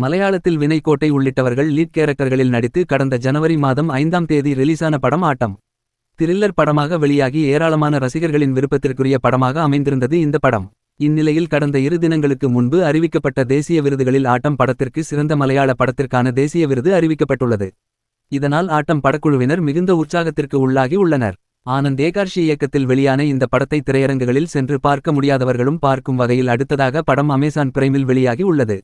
மலையாளத்தில் வினய் கோட்டை உள்ளிட்டவர்கள் லீட் கேரக்டர்களில் நடித்து கடந்த ஜனவரி மாதம் 5ஆம் தேதி ரிலீஸான படம் ஆட்டம். த்ரில்லர் படமாக வெளியாகி ஏராளமான ரசிகர்களின் விருப்பத்திற்குரிய படமாக அமைந்திருந்தது இந்த படம். இந்நிலையில் கடந்த 2 தினங்களுக்கு முன்பு அறிவிக்கப்பட்ட தேசிய விருதுகளில் ஆட்டம் படத்திற்கு சிறந்த மலையாள படத்திற்கான தேசிய விருது அறிவிக்கப்பட்டுள்ளது. இதனால் ஆட்டம் படக்குழுவினர் மிகுந்த உற்சாகத்திற்கு உள்ளாகி உள்ளனர். ஆனந்த் ஏகார்ஷி இயக்கத்தில் வெளியான இந்த படத்தை திரையரங்குகளில் சென்று பார்க்க முடியாதவர்களும் பார்க்கும் வகையில் அடுத்ததாக படம் அமேசான் பிரைமில் வெளியாகி உள்ளது.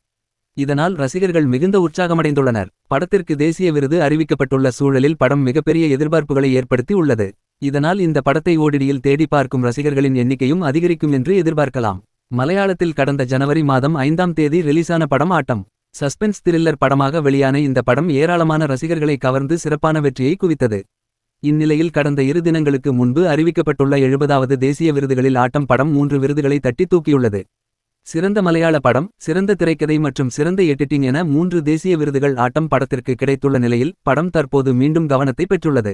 இதனால் ரசிகர்கள் மிகுந்த உற்சாகமடைந்துள்ளனர். படத்திற்கு தேசிய விருது அறிவிக்கப்பட்டுள்ள சூழலில் படம் மிகப்பெரிய எதிர்பார்ப்புகளை ஏற்படுத்தி உள்ளது. இதனால் இந்த படத்தை ஓடிடியில் தேடி பார்க்கும் ரசிகர்களின் எண்ணிக்கையும் அதிகரிக்கும் என்று எதிர்பார்க்கலாம். மலையாளத்தில் கடந்த ஜனவரி மாதம் 5ஆம் தேதி ரிலீஸான படம் ஆட்டம். சஸ்பென்ஸ் த்ரில்லர் படமாக வெளியான இந்த படம் ஏராளமான ரசிகர்களை கவர்ந்து சிறப்பான வெற்றியை குவித்தது. இந்நிலையில் கடந்த 2 தினங்களுக்கு முன்பு அறிவிக்கப்பட்டுள்ள 70வது தேசிய விருதுகளில் ஆட்டம் படம் 3 விருதுகளை தட்டி தூக்கியுள்ளது. சிறந்த மலையாள படம், சிறந்த திரைக்கதை மற்றும் சிறந்த எடிட்டிங் என 3 தேசிய விருதுகள் ஆட்டம் படத்திற்கு கிடைத்துள்ள நிலையில் படம் தற்போது மீண்டும் கவனத்தை பெற்றுள்ளது.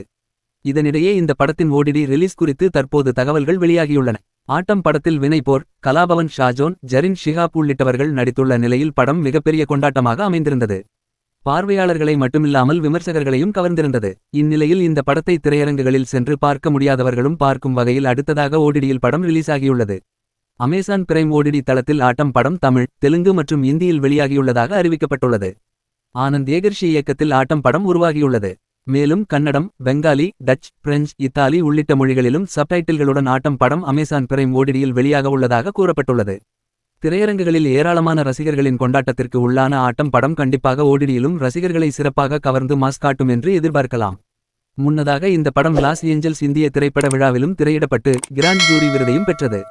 இதனிடையே இந்த படத்தின் ஓடிடி ரிலீஸ் குறித்து தற்போது தகவல்கள் வெளியாகியுள்ளன. ஆட்டம் படத்தில் வினய் போர், கலாபவன் ஷாஜோன், ஜரின் ஷிஹாப் உள்ளிட்டவர்கள் நடித்துள்ள நிலையில் படம் மிகப்பெரிய கொண்டாட்டமாக அமைந்திருந்தது. பார்வையாளர்களை மட்டுமில்லாமல் விமர்சகர்களையும் கவர்ந்திருந்தது. இந்நிலையில் இந்த படத்தை திரையரங்குகளில் சென்று பார்க்க முடியாதவர்களும் பார்க்கும் வகையில் அடுத்ததாக ஓடிடியில் படம் ரிலீஸ் ஆகியுள்ளது. அமேசான் பிரைம் ஓடிடி தளத்தில் ஆட்டம் படம் தமிழ், தெலுங்கு மற்றும் இந்தியில் வெளியாகியுள்ளதாக அறிவிக்கப்பட்டுள்ளது. ஆனந்த் ஏகர்ஷி இயக்கத்தில் ஆட்டம் படம் உருவாகியுள்ளது. மேலும் Kannada, Bengali, touch, French, Italy உள்ளிட்ட மொழிகளிலும் சப்டைட்டில்களுடன் ஆட்டம் படம் அமேசான் பிரைம் ஓடிடியில் வெளியாக உள்ளதாக கூறப்பட்டுள்ளது. திரையரங்குகளில் ஏராளமான ரசிகர்களின் கொண்டாட்டத்திற்கு உள்ளான ஆட்டம் படம் கண்டிப்பாக ஓடிடியிலும் ரசிகர்களை சிறப்பாக கவர்ந்து மாஸ் காட்டும் என்று எதிர்பார்க்கலாம். முன்னதாக இந்த படம் லாஸ் ஏஞ்சல்ஸ் இந்திய திரைப்பட விழாவிலும் திரையிடப்பட்டு கிராண்ட் ஜூரி விருதையும் பெற்றது.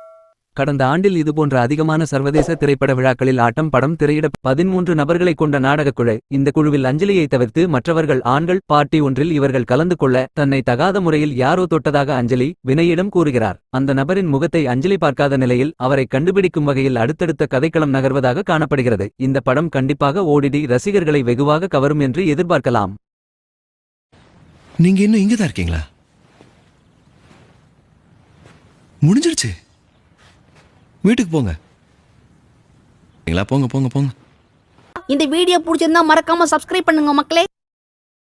கடந்த ஆண்டில் இதுபோன்ற அதிகமான சர்வதேச திரைப்பட விழாக்களில் ஆட்டம் படம் திரையிட 13 நபர்களை கொண்ட நாடகக்குழு. இந்த குழுவில் அஞ்சலியை தவிர்த்து மற்றவர்கள் ஆண்கள். பார்ட்டி ஒன்றில் இவர்கள் கலந்து கொள்ள தன்னை தகாத முறையில் யாரோ தொட்டதாக அஞ்சலி வினயிடம் கூறுகிறார். அந்த நபரின் முகத்தை அஞ்சலி பார்க்காத நிலையில் அவரை கண்டுபிடிக்கும் வகையில் அடுத்தடுத்த கதைக்களம் நகர்வதாக காணப்படுகிறது. இந்த படம் கண்டிப்பாக ஓடிடி ரசிகர்களை வெகுவாக கவரும் என்று எதிர்பார்க்கலாம். நீங்க இன்னும் இங்கதான் இருக்கீங்களா? முடிஞ்சிருச்சு. வீட்டுக்கு போங்க. போங்க போங்க போங்க. இந்த வீடியோ பிடிச்சிருந்தா மறக்காம சப்ஸ்கிரைப் பண்ணுங்க மக்களே.